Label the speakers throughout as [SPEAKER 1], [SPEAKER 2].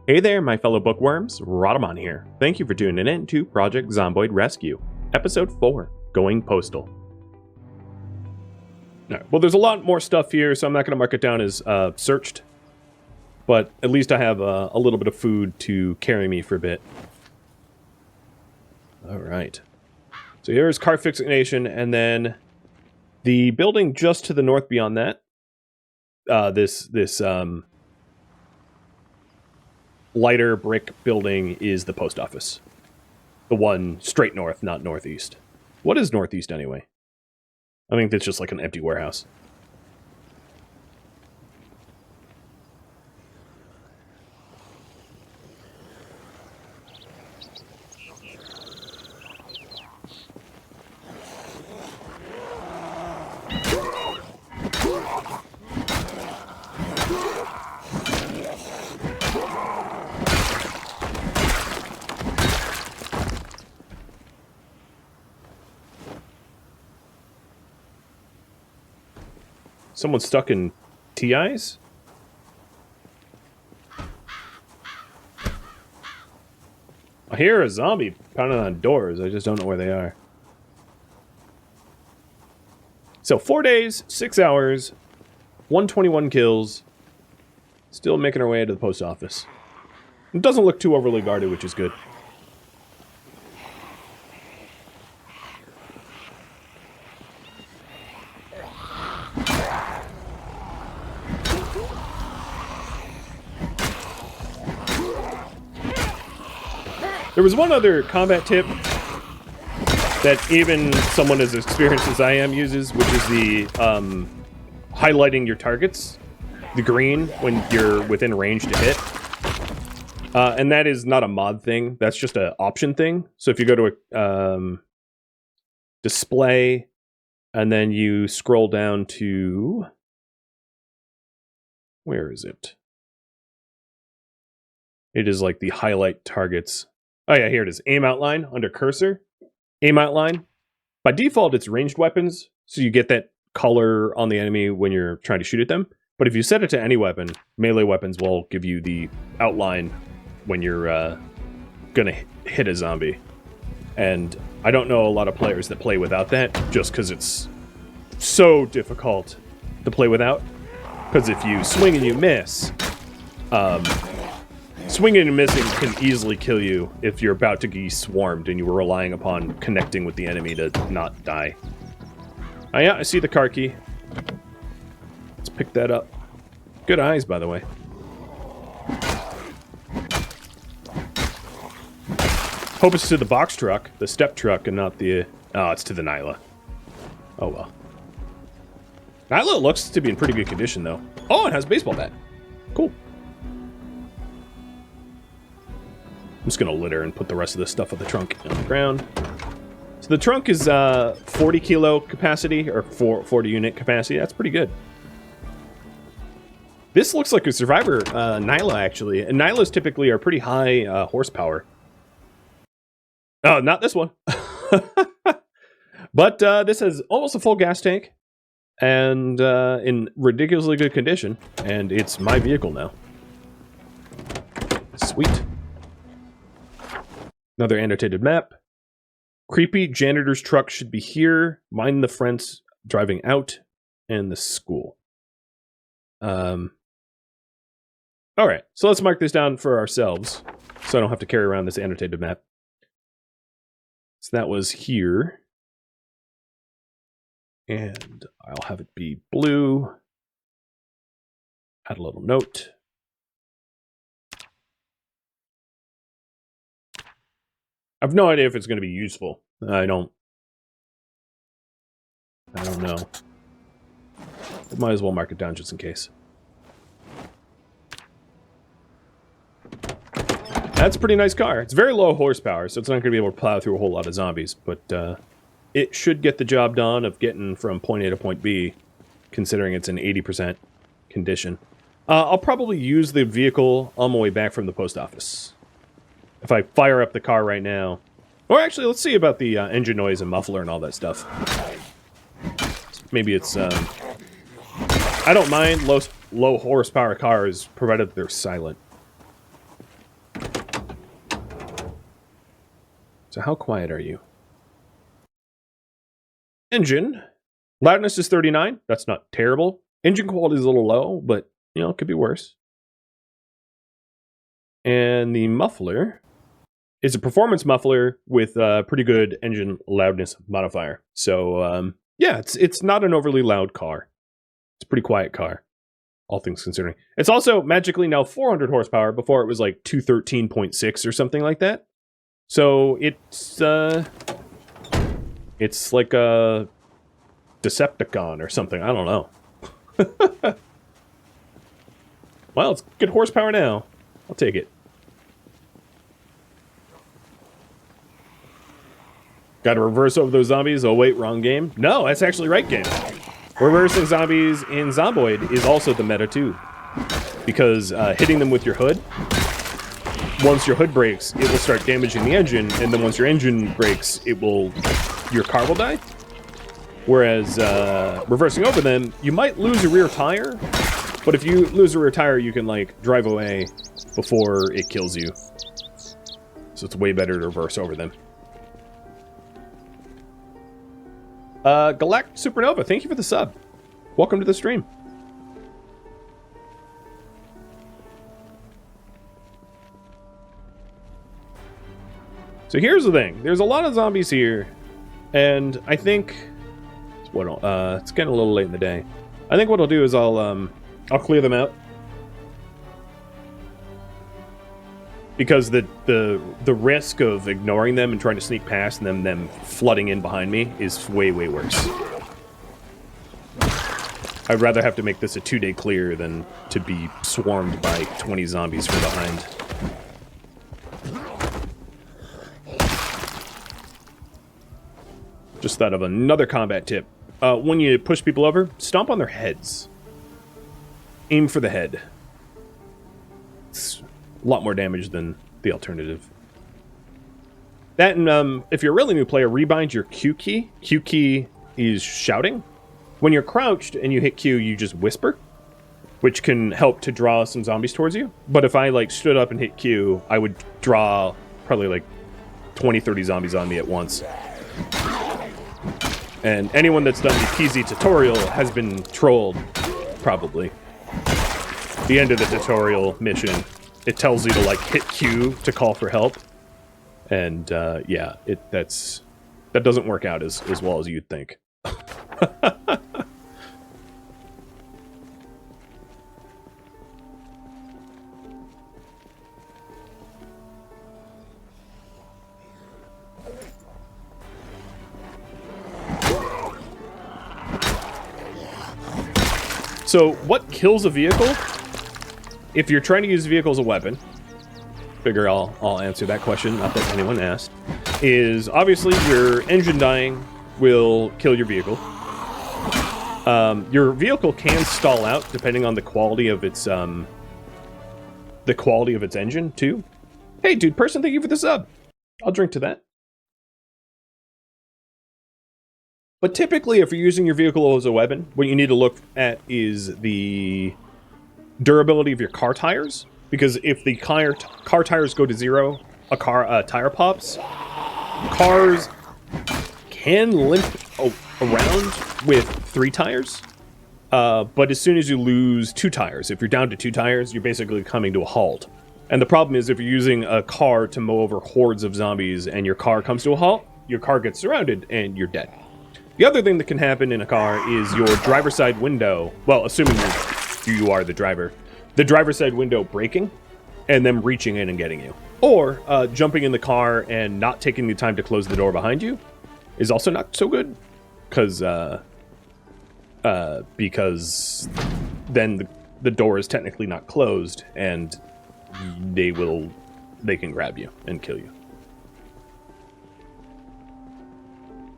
[SPEAKER 1] Hey there, my fellow bookworms, Rhadamant here. Thank you for tuning in to Project Zomboid Rescue, Episode 4, Going Postal. Alright, well, there's a lot more stuff here, so I'm not going to mark it down as searched. But at least I have a little bit of food to carry me for a bit. Alright. So here's Car Fixation, and then the building just to the north beyond that. This lighter brick building is the post office. The one straight north, not northeast. What is northeast anyway? I think that's just like an empty warehouse. Someone stuck in TIs? I hear a zombie pounding on doors. I just don't know where they are. So 4 days, 6 hours, 121 kills. Still making our way to the post office. It doesn't look too overly guarded, which is good. There was one other combat tip that even someone as experienced as I am uses, which is the highlighting your targets, the green when you're within range to hit. And that is not a mod thing, that's just an option thing. So if you go to a display, and then you scroll down to... where is it? It is like the highlight targets. Oh yeah, here it is. Aim outline under cursor. Aim outline. By default, it's ranged weapons, so you get that color on the enemy when you're trying to shoot at them. But if you set it to any weapon, melee weapons will give you the outline when you're gonna hit a zombie. And I don't know a lot of players that play without that, just because it's so difficult to play without. Because if you swing and you miss, swinging and missing can easily kill you if you're about to be swarmed and you were relying upon connecting with the enemy to not die. Oh yeah, I see the car key. Let's pick that up. Good eyes, by the way. Hope it's to the box truck, the step truck, and not the... oh, it's to the Nyla. Oh well. Nyla looks to be in pretty good condition, though. Oh, it has a baseball bat. Cool. I'm just going to litter and put the rest of this stuff on the trunk on the ground. So the trunk is 40 kilo capacity, or 40 unit capacity. That's pretty good. This looks like a Survivor Nyla, actually. And Nylas typically are pretty high horsepower. Oh, not this one. But this has almost a full gas tank. And in ridiculously good condition. And it's my vehicle now. Sweet. Another annotated map. Creepy janitor's truck should be here. Mind the friends driving out. And the school. Alright, so let's mark this down for ourselves. So I don't have to carry around this annotated map. So that was here. And I'll have it be blue. Add a little note. I have no idea if it's going to be useful. I don't know. But might as well mark it down just in case. That's a pretty nice car. It's very low horsepower, so it's not going to be able to plow through a whole lot of zombies, but it should get the job done of getting from point A to point B, considering it's in 80% condition. I'll probably use the vehicle on my way back from the post office. If I fire up the car right now... or actually, let's see about the engine noise and muffler and all that stuff. Maybe it's... I don't mind low horsepower cars, provided they're silent. So how quiet are you? Engine. Loudness is 39. That's not terrible. Engine quality is a little low, but, you know, it could be worse. And the muffler is a performance muffler with a pretty good engine loudness modifier. So, yeah, it's not an overly loud car. It's a pretty quiet car, all things considering. It's also magically now 400 horsepower. Before it was like 213.6 or something like that. So it's like a Decepticon or something. I don't know. Well, it's good horsepower now. I'll take it. Got to reverse over those zombies. Oh, wait, wrong game. No, that's actually right game. Reversing zombies in Zomboid is also the meta, too. Because hitting them with your hood, once your hood breaks, it will start damaging the engine, and then once your engine breaks, your car will die. Whereas reversing over them, you might lose a rear tire, but if you lose a rear tire, you can, like, drive away before it kills you. So it's way better to reverse over them. Galactic Supernova, thank you for the sub. Welcome to the stream. So here's the thing. There's a lot of zombies here, and I think it's getting a little late in the day. I think what I'll do is I'll clear them out. Because the risk of ignoring them and trying to sneak past and them flooding in behind me is way, way worse. I'd rather have to make this a 2-day clear than to be swarmed by 20 zombies from behind. Just thought of another combat tip. When you push people over, stomp on their heads. Aim for the head. It's a lot more damage than the alternative. That and if you're a really new player, rebind your Q key. Q key is shouting. When you're crouched and you hit Q, you just whisper, which can help to draw some zombies towards you. But if I like stood up and hit Q, I would draw probably like 20, 30 zombies on me at once. And anyone that's done the PZ tutorial has been trolled, probably. The end of the tutorial mission, it tells you to like hit Q to call for help. And yeah, that doesn't work out as well as you'd think. So, what kills a vehicle? If you're trying to use a vehicle as a weapon, figure I'll answer that question, not that anyone asked, is obviously your engine dying will kill your vehicle. Your vehicle can stall out depending on the quality of its engine too. Hey, dude, person, thank you for the sub. I'll drink to that. But typically, if you're using your vehicle as a weapon, what you need to look at is the durability of your car tires. Because if the car tires go to zero, a tire pops. Cars can limp around with 3 tires. But as soon as you lose 2 tires, if you're down to 2 tires, you're basically coming to a halt. And the problem is if you're using a car to mow over hordes of zombies and your car comes to a halt, your car gets surrounded and you're dead. The other thing that can happen in a car is your driver's side window, well, assuming you are the driver, the driver's side window breaking and them reaching in and getting you. Or jumping in the car and not taking the time to close the door behind you is also not so good, because then the door is technically not closed and they can grab you and kill you.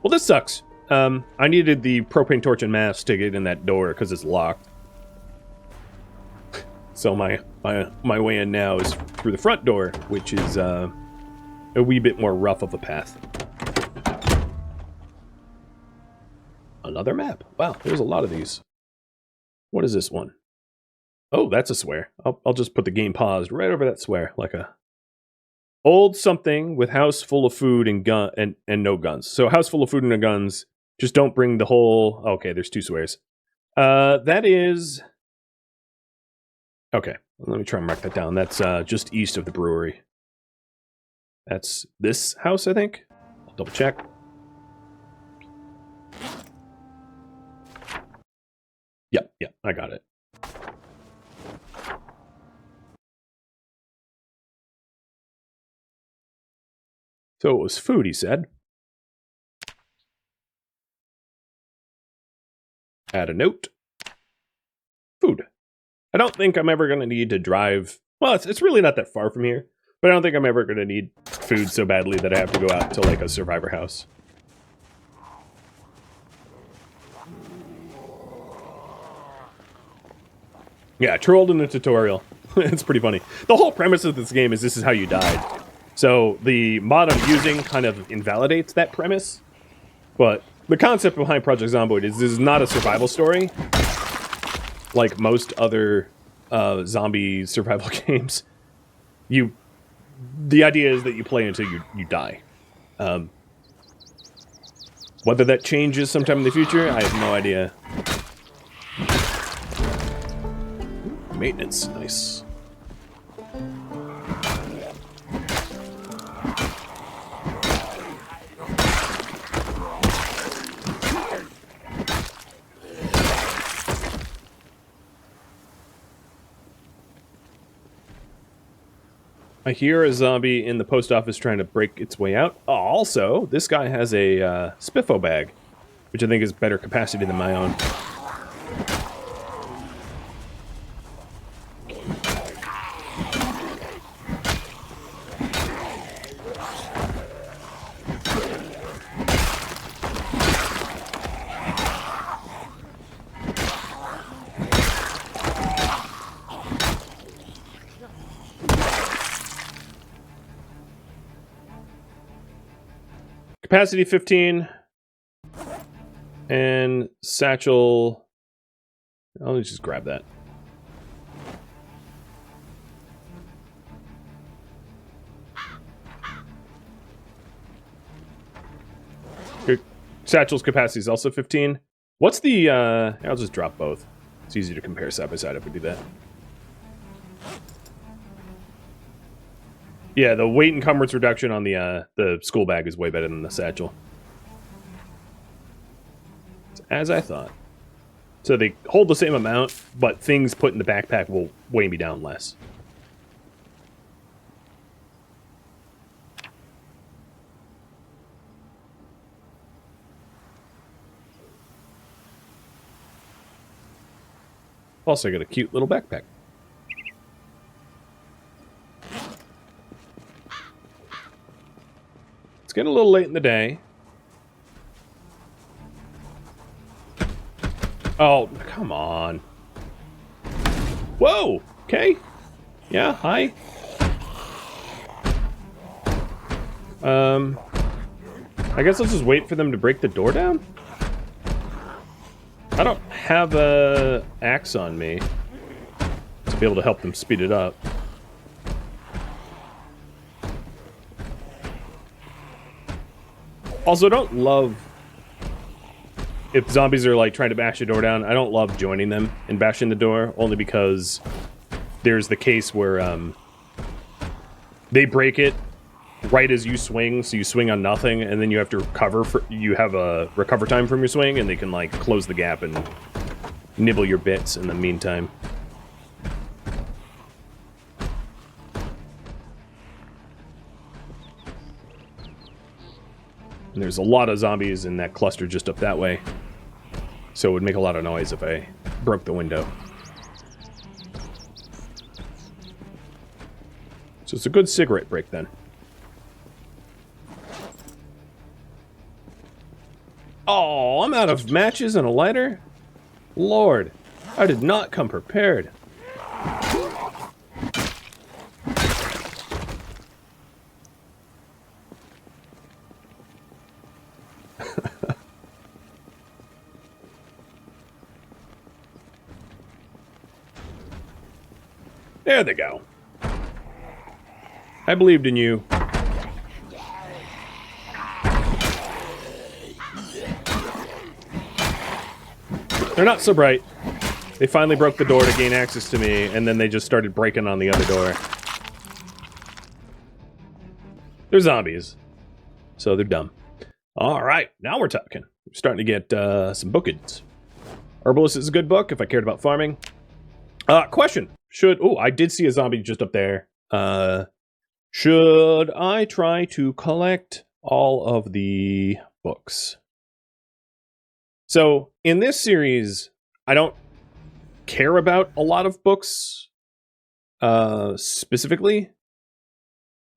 [SPEAKER 1] Well, this sucks. I needed the propane torch and mask to get in that door because it's locked. So my way in now is through the front door, which is a wee bit more rough of a path. Another map. Wow, there's a lot of these. What is this one? Oh, that's a swear. I'll just put the game paused right over that swear, like a Old something with house full of food and and no guns. So house full of food and no guns. Just don't bring the whole... Okay, there's 2 swears. That is... Okay, let me try and mark that down. That's just east of the brewery. That's this house, I think. I'll double check. Yep, I got it. So it was food, he said. Add a note. Food. I don't think I'm ever going to need to drive... Well, it's really not that far from here. But I don't think I'm ever going to need food so badly that I have to go out to, like, a survivor house. Yeah, trolled in the tutorial. It's pretty funny. The whole premise of this game is this is how you died. So the mod I'm using kind of invalidates that premise. But the concept behind Project Zomboid is this is not a survival story. Like most other zombie survival games. The idea is that you play until you die. Whether that changes sometime in the future, I have no idea. Maintenance, nice. I hear a zombie in the post office trying to break its way out. Oh, also, this guy has a spiffo bag, which I think is better capacity than my own. Capacity 15 and satchel. I'll just grab that. Your satchel's capacity is also 15. What's the I'll just drop both. It's easy to compare side by side if we do that. Yeah, the weight encumbrance reduction on the school bag is way better than the satchel. As I thought. So they hold the same amount, but things put in the backpack will weigh me down less. Also got a cute little backpack. It's getting a little late in the day. Oh, come on. Whoa! Okay. Yeah, hi. I guess I'll just wait for them to break the door down? I don't have a axe on me to be able to help them speed it up. Also, I don't love... If zombies are, like, trying to bash the door down, I don't love joining them and bashing the door, only because there's the case where, they break it right as you swing, so you swing on nothing, and then you have to recover you have a recover time from your swing, and they can, like, close the gap and nibble your bits in the meantime. And there's a lot of zombies in that cluster just up that way. So it would make a lot of noise if I broke the window. So it's a good cigarette break then. Oh, I'm out of matches and a lighter? Lord, I did not come prepared. There they go. I believed in you. They're not so bright. They finally broke the door to gain access to me, and then they just started breaking on the other door. They're zombies, so they're dumb. All right, now we're talking. We're starting to get some bookings. Herbalist is a good book if I cared about farming. Question. I did see a zombie just up there. Should I try to collect all of the books? So, in this series, I don't care about a lot of books specifically,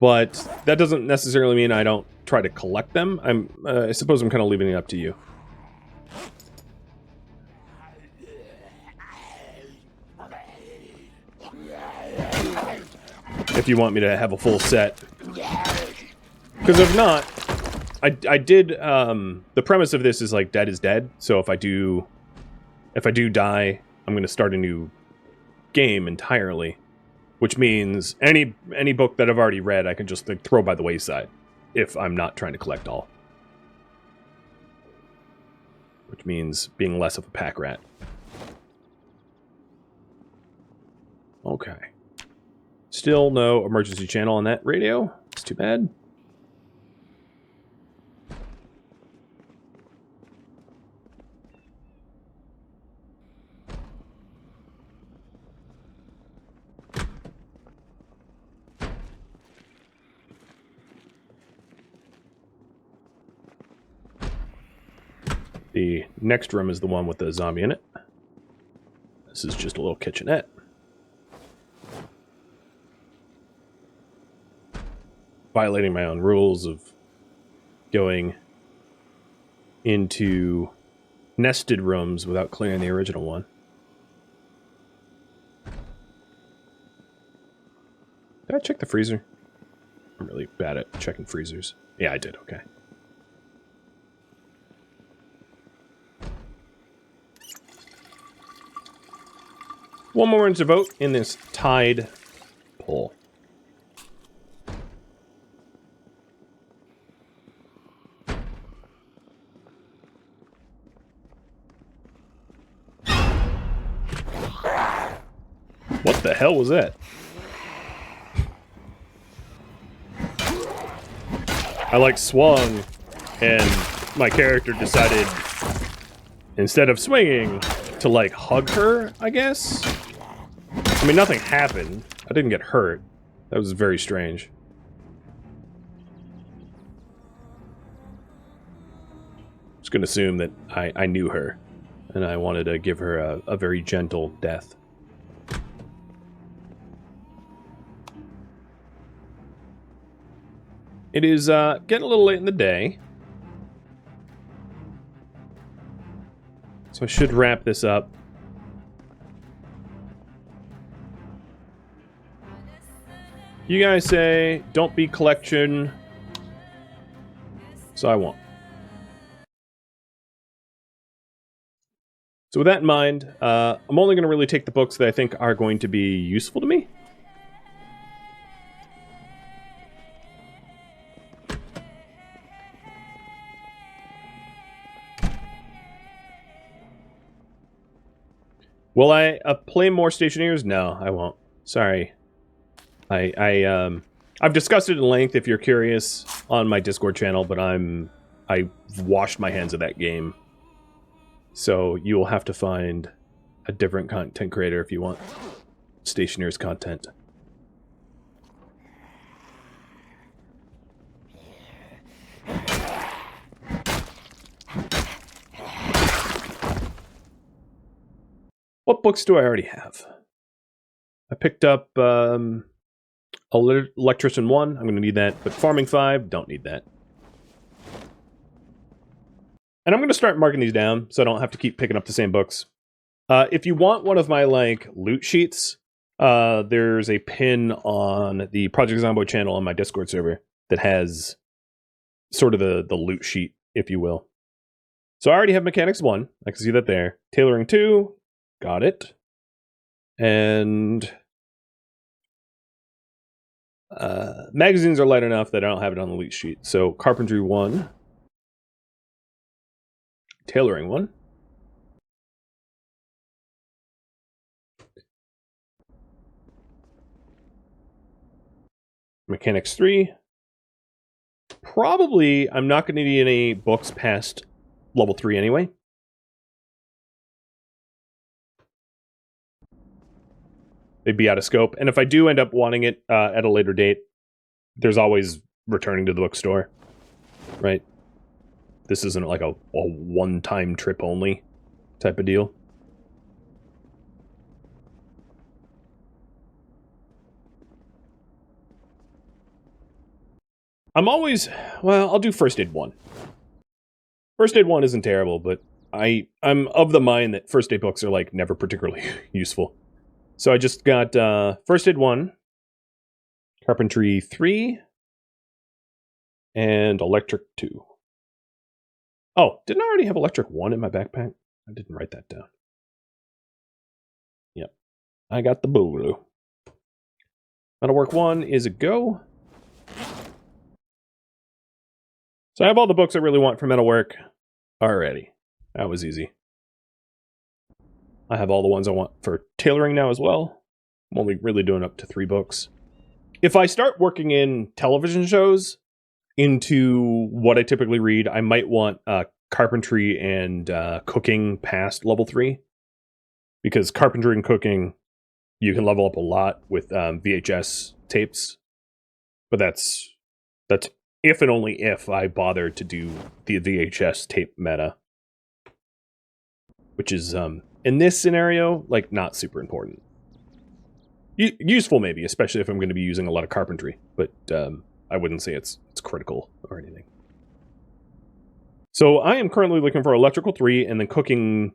[SPEAKER 1] but that doesn't necessarily mean I don't try to collect them. I suppose I'm kind of leaving it up to you. If you want me to have a full set. Because if not, I did, the premise of this is like dead is dead, so if I do die, I'm going to start a new game entirely, which means any book that I've already read I can just like, throw by the wayside if I'm not trying to collect all. Which means being less of a pack rat. Okay. Still no emergency channel on that radio. It's too bad. The next room is the one with the zombie in it. This is just a little kitchenette. Violating my own rules of going into nested rooms without clearing the original one. Did I check the freezer? I'm really bad at checking freezers. Yeah, I did, okay. One more to vote in this tied poll. What the hell was that? I like swung, and my character decided, instead of swinging, to like hug her, I guess? I mean, nothing happened. I didn't get hurt. That was very strange. Just gonna assume that I knew her, and I wanted to give her a very gentle death. It is getting a little late in the day, so I should wrap this up. You guys say, don't be collection, so I won't. So with that in mind, I'm only going to really take the books that I think are going to be useful to me. Will I play more Stationeers? No, I won't. Sorry. I've discussed it in length if you're curious on my Discord channel, but I've washed my hands of that game. So you will have to find a different content creator if you want Stationeers content. What books do I already have? I picked up Electrician 1. I'm going to need that. But Farming 5, don't need that. And I'm going to start marking these down so I don't have to keep picking up the same books. If you want one of my like loot sheets, there's a pin on the Project Zomboid channel on my Discord server that has sort of the loot sheet, if you will. So I already have Mechanics 1. I can see that there. Tailoring 2. Got it. And magazines are light enough that I don't have it on the lead sheet. So Carpentry 1. Tailoring 1. Mechanics 3. Probably, I'm not going to need any books past level 3 anyway. They'd be out of scope. And if I do end up wanting it at a later date, there's always returning to the bookstore, right? This isn't like a one-time trip only type of deal. I'm always... Well, I'll do First Aid 1. First Aid 1 isn't terrible, but I'm of the mind that First Aid books are, like, never particularly useful. So I just got First Aid 1, Carpentry 3, and Electric 2. Oh, didn't I already have Electric 1 in my backpack? I didn't write that down. Yep. I got the Boogaloo. Metalwork 1 is a go. So I have all the books I really want for Metalwork already. That was easy. I have all the ones I want for tailoring now as well. I'm only really doing up to 3 books. If I start working in television shows into what I typically read, I might want carpentry and cooking past level 3. Because carpentry and cooking, you can level up a lot with VHS tapes. But that's if and only if I bother to do the VHS tape meta. Which is, in this scenario, like, not super important. Useful, maybe, especially if I'm going to be using a lot of carpentry. But I wouldn't say it's critical or anything. So I am currently looking for electrical 3 and then cooking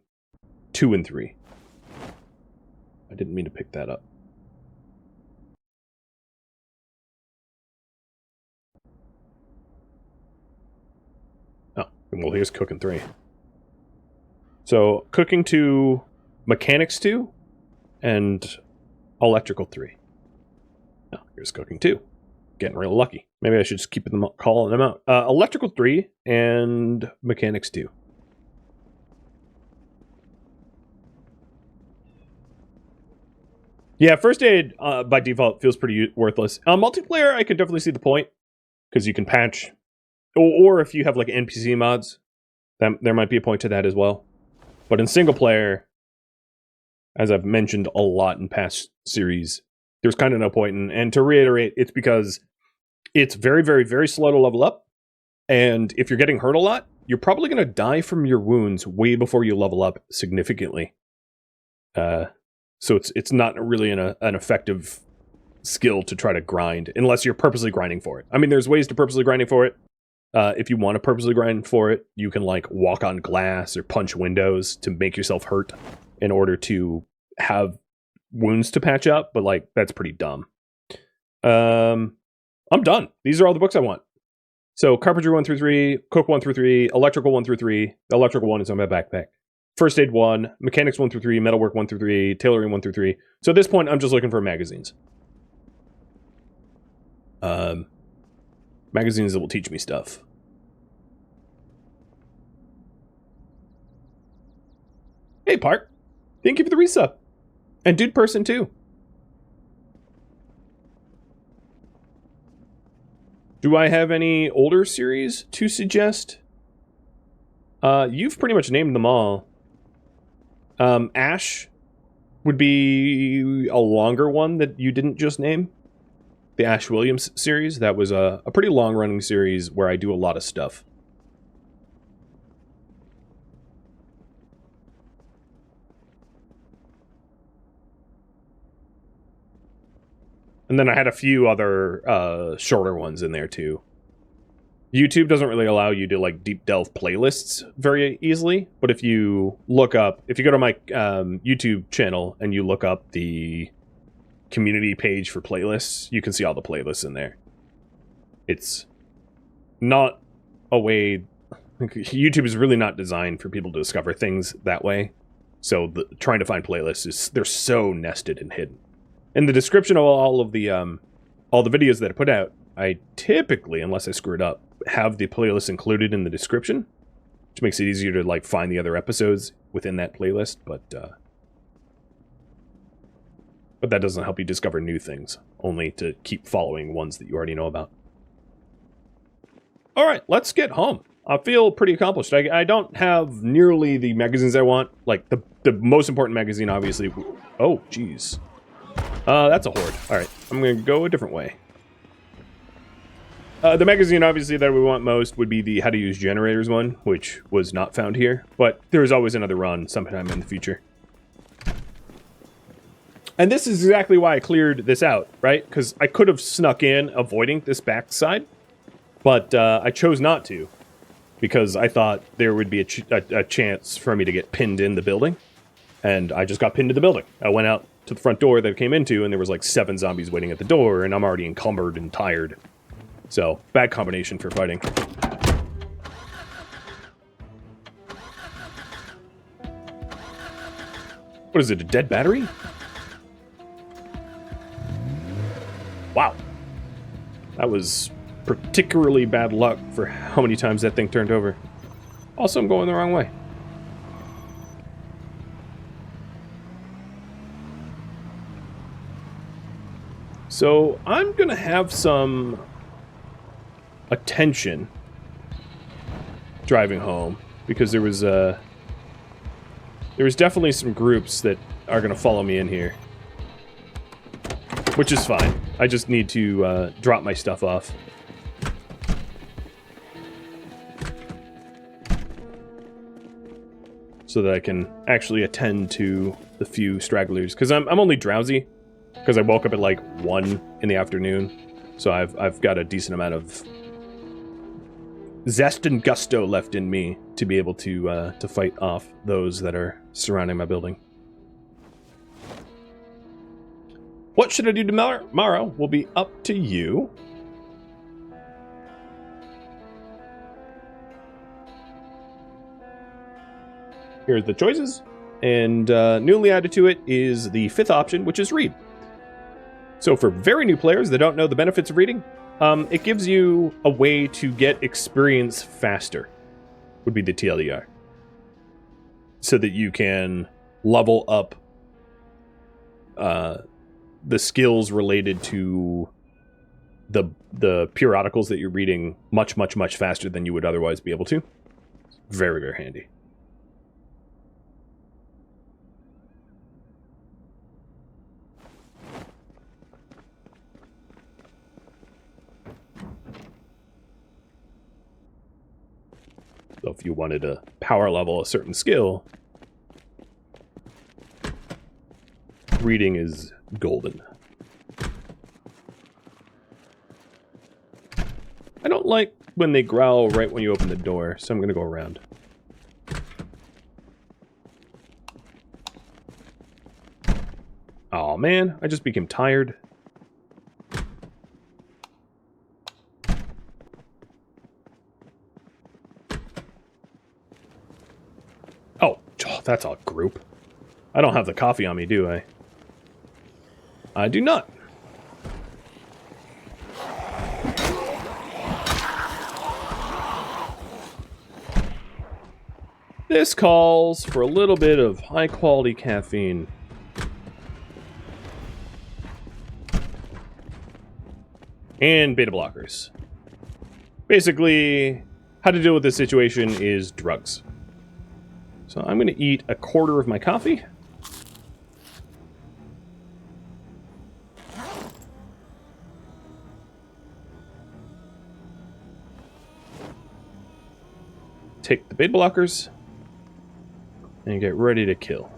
[SPEAKER 1] 2 and 3. I didn't mean to pick that up. Oh, well, here's cooking 3. So, cooking 2, mechanics 2, and electrical 3. Oh, here's cooking 2. Getting real lucky. Maybe I should just keep them calling them out. Electrical 3 and mechanics 2. Yeah, first aid by default feels pretty worthless. Multiplayer, I could definitely see the point, because you can patch, or if you have like NPC mods, there might be a point to that as well. But in single player, as I've mentioned a lot in past series, there's kind of no point. And to reiterate, it's because it's very, very, very slow to level up. And if you're getting hurt a lot, you're probably going to die from your wounds way before you level up significantly. So it's not really an effective skill to try to grind, unless you're purposely grinding for it. I mean, there's ways to purposely grinding for it. If you want to purposely grind for it, you can like walk on glass or punch windows to make yourself hurt in order to have wounds to patch up, but like that's pretty dumb. I'm done. These are all the books I want. So carpentry 1 through 3, cook 1 through 3, electrical 1 through 3. The electrical 1 is on my backpack. First aid 1, mechanics 1 through 3, metalwork 1 through 3, tailoring 1 through 3. So at this point, I'm just looking for magazines. Magazines that will teach me stuff. Hey, Park. Thank you for the resub. And Dude Person, too. Do I have any older series to suggest? You've pretty much named them all. Ash would be a longer one that you didn't just name. The Ash Williams series. That was a pretty long-running series where I do a lot of stuff. And then I had a few other shorter ones in there too. YouTube doesn't really allow you to like deep delve playlists very easily, but if you look up, if you go to my YouTube channel and you look up the community page for playlists, you can see all the playlists in there. It's not a way... YouTube is really not designed for people to discover things that way. So trying to find playlists, they're so nested and hidden. In the description of all the videos that I put out, I typically, unless I screw it up, have the playlist included in the description, which makes it easier to like find the other episodes within that playlist, but that doesn't help you discover new things, only to keep following ones that you already know about. All right, let's get home. I feel pretty accomplished. I don't have nearly the magazines I want. Like, the most important magazine, obviously. Oh, jeez. That's a horde. All right, I'm going to go a different way. The magazine, obviously, that we want most would be the How to Use Generators one, which was not found here. But there's always another run sometime in the future. And this is exactly why I cleared this out, right? Because I could have snuck in avoiding this backside, but I chose not to. Because I thought there would be a chance for me to get pinned in the building. And I just got pinned to the building. I went out to the front door that I came into, and there was like 7 zombies waiting at the door, and I'm already encumbered and tired. So, bad combination for fighting. What is it, a dead battery? Wow. That was particularly bad luck for how many times that thing turned over. Also, I'm going the wrong way. So, I'm gonna have some attention driving home, because there was definitely some groups that are gonna follow me in here. Which is fine. I just need to drop my stuff off. So that I can actually attend to the few stragglers. Because I'm only drowsy. Because I woke up at like 1 in the afternoon. So I've got a decent amount of zest and gusto left in me to be able to fight off those that are surrounding my building. What should I do tomorrow will be up to you. Here's the choices, and newly added to it is the 5th option, which is read. So for very new players that don't know the benefits of reading, it gives you a way to get experience faster, would be the TLDR. So that you can level up the skills related to the periodicals that you're reading much, much, much faster than you would otherwise be able to. Very, very handy. So if you wanted to power level a certain skill, reading is golden. I don't like when they growl right when you open the door, so I'm going to go around. Aw, man, I just became tired. Oh, that's a group. I don't have the coffee on me, do I? I do not. This calls for a little bit of high-quality caffeine. And beta blockers. Basically, how to deal with this situation is drugs. So I'm going to eat a quarter of my coffee. Take the beta blockers. And get ready to kill.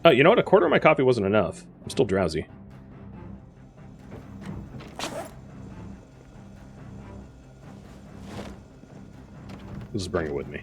[SPEAKER 1] You know what? A quarter of my coffee wasn't enough. I'm still drowsy. I'll just bring it with me.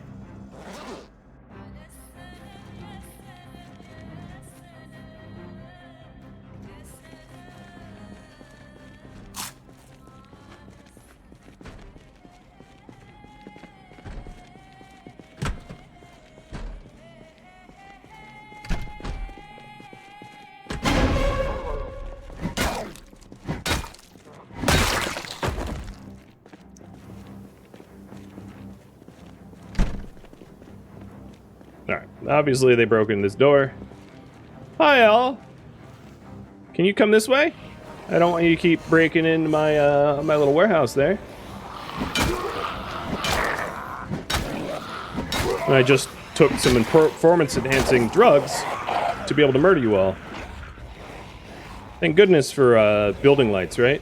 [SPEAKER 1] Alright, obviously they broke in this door. Hi, all! Can you come this way? I don't want you to keep breaking into my my little warehouse there. And I just took some performance-enhancing drugs to be able to murder you all. Thank goodness for building lights, right?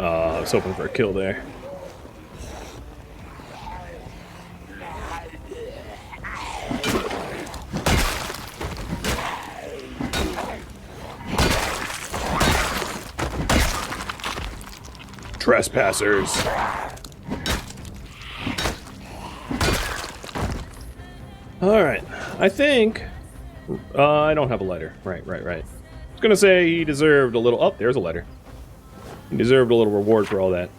[SPEAKER 1] I was hoping for a kill there. Trespassers. Alright, I think... I don't have a lighter. Right. I was gonna say he deserved a little... Oh, there's a lighter. He deserved a little reward for all that.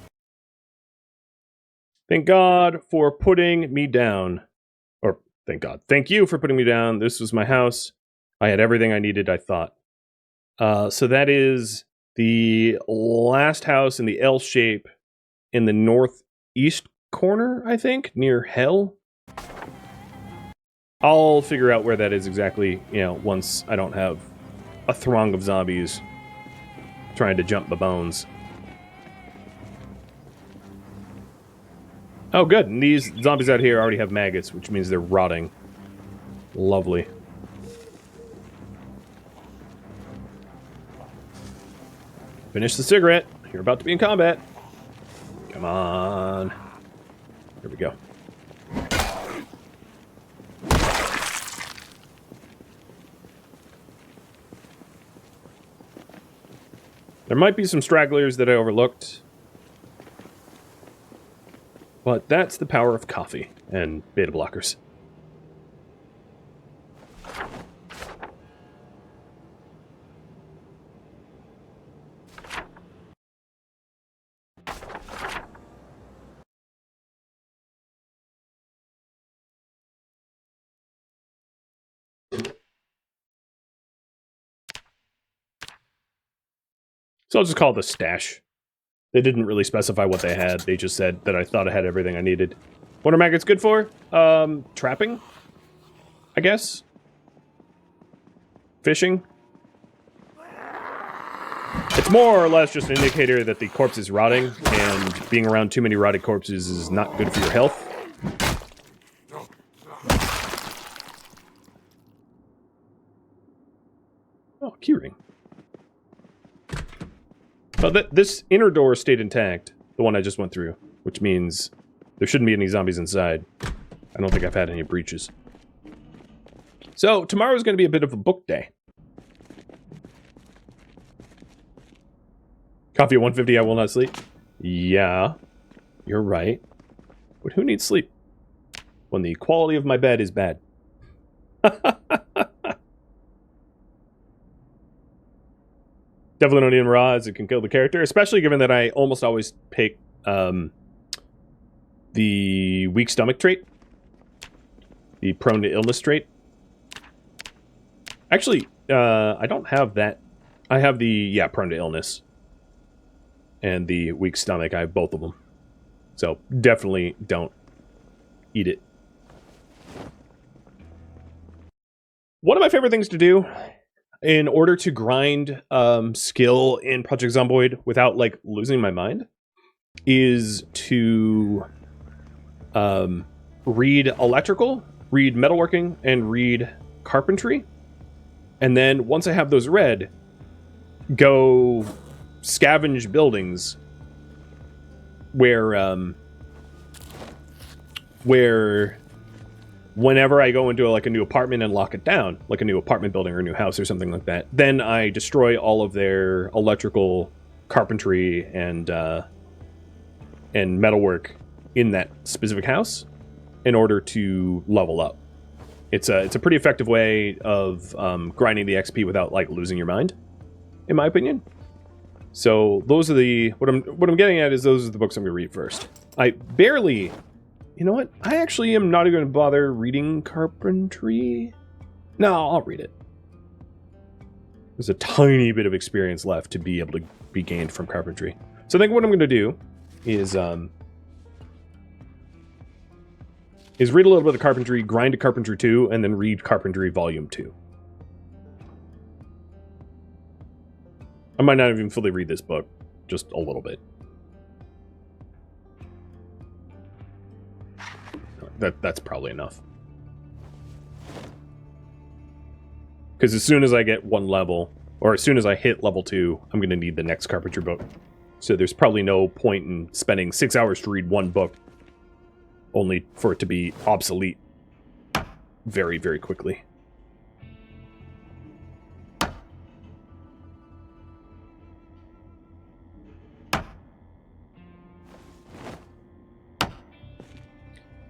[SPEAKER 1] Thank God for putting me down. Or, thank God. Thank you for putting me down. This was my house. I had everything I needed, I thought. So that is the last house in the L shape in the northeast corner, I think, near Hell. I'll figure out where that is exactly, you know, once I don't have a throng of zombies trying to jump my bones. Oh, good. And these zombies out here already have maggots, which means they're rotting. Lovely. Finish the cigarette. You're about to be in combat. Come on. Here we go. There might be some stragglers that I overlooked. But that's the power of coffee and beta blockers. So I'll just call it the stash. They didn't really specify what they had. They just said that I thought I had everything I needed. What are maggots good for? Trapping? I guess? Fishing? It's more or less just an indicator that the corpse is rotting, and being around too many rotted corpses is not good for your health. Oh, keyring. But this inner door stayed intact, the one I just went through, which means there shouldn't be any zombies inside. I don't think I've had any breaches. So, tomorrow's going to be a bit of a book day. Coffee at 150, I will not sleep. Yeah, you're right. But who needs sleep when the quality of my bed is bad? Definitely don't need raw, as it can kill the character, especially given that I almost always pick the weak stomach trait. The prone to illness trait. Actually, I don't have that. I have the, yeah, prone to illness. And the weak stomach, I have both of them. So, definitely don't eat it. One of my favorite things to do in order to grind skill in Project Zomboid without, like, losing my mind is to read electrical, read metalworking, and read carpentry. And then, once I have those read, go scavenge buildings where whenever I go into a new apartment and lock it down, like a new apartment building or a new house or something like that, then I destroy all of their electrical, carpentry, and metalwork in that specific house in order to level up. It's a pretty effective way of grinding the XP without like losing your mind, in my opinion. So those are the what I'm getting at is those are the books I'm going to read first. I barely. You know what? I actually am not going to bother reading carpentry. No, I'll read it. There's a tiny bit of experience left to be able to be gained from carpentry. So I think what I'm going to do is read a little bit of carpentry, grind to Carpentry 2, and then read Carpentry Volume 2. I might not even fully read this book, just a little bit. That's probably enough. Because as soon as I get one level, or as soon as I hit level 2, I'm going to need the next carpentry book. So there's probably no point in spending 6 hours to read one book, only for it to be obsolete very, very quickly.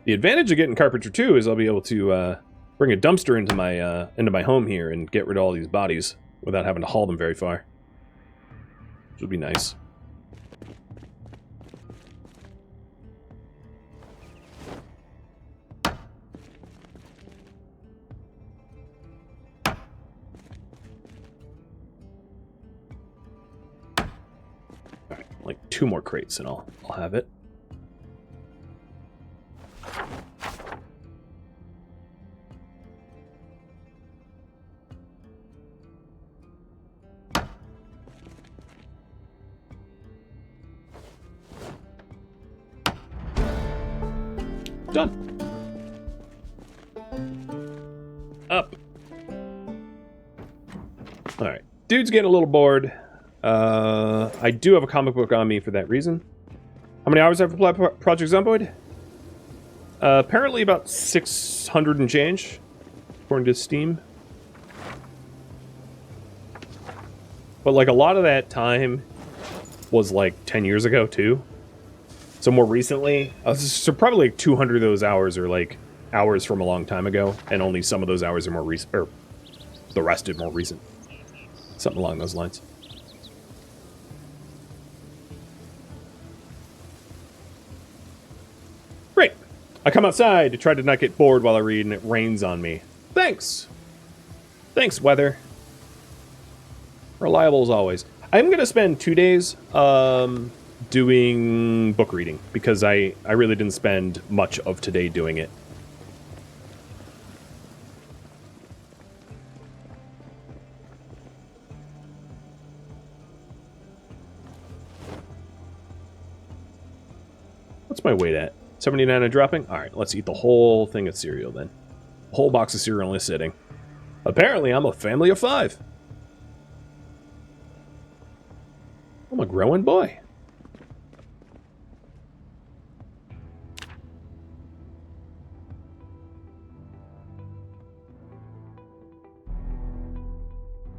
[SPEAKER 1] The advantage of getting Carpenter 2 is I'll be able to bring a dumpster into my home here and get rid of all these bodies without having to haul them very far. Which would be nice. Alright, like 2 more crates and I'll have it. Done. Up. Alright. Dude's getting a little bored. I do have a comic book on me for that reason. How many hours have I played Project Zomboid? Apparently about 600 and change, according to Steam. But like a lot of that time was like 10 years ago too. So more recently, so probably like 200 of those hours are like hours from a long time ago, and only some of those hours are more recent, or the rest are more recent. Something along those lines. Great. I come outside to try to not get bored while I read, and it rains on me. Thanks. Thanks, weather. Reliable as always. I'm going to spend 2 days doing book reading, because I really didn't spend much of today doing it. What's my weight at? 79 and dropping? Alright, let's eat the whole thing of cereal then. A whole box of cereal is sitting. Apparently I'm a family of 5. I'm a growing boy.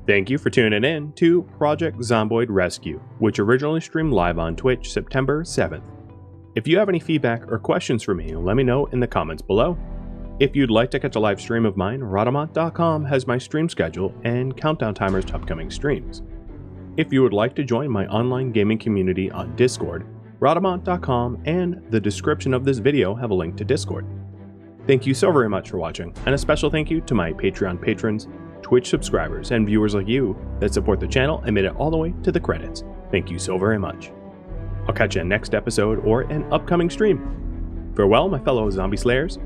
[SPEAKER 1] Thank you for tuning in to Project Zomboid Rescue, which originally streamed live on Twitch September 7th. If you have any feedback or questions for me, let me know in the comments below. If you'd like to catch a live stream of mine, Rhadamant.com has my stream schedule and countdown timers to upcoming streams. If you would like to join my online gaming community on Discord, Rhadamant.com and the description of this video have a link to Discord. Thank you so very much for watching, and a special thank you to my Patreon patrons, Twitch subscribers, and viewers like you that support the channel and made it all the way to the credits. Thank you so very much. I'll catch you in next episode or an upcoming stream. Farewell, my fellow zombie slayers,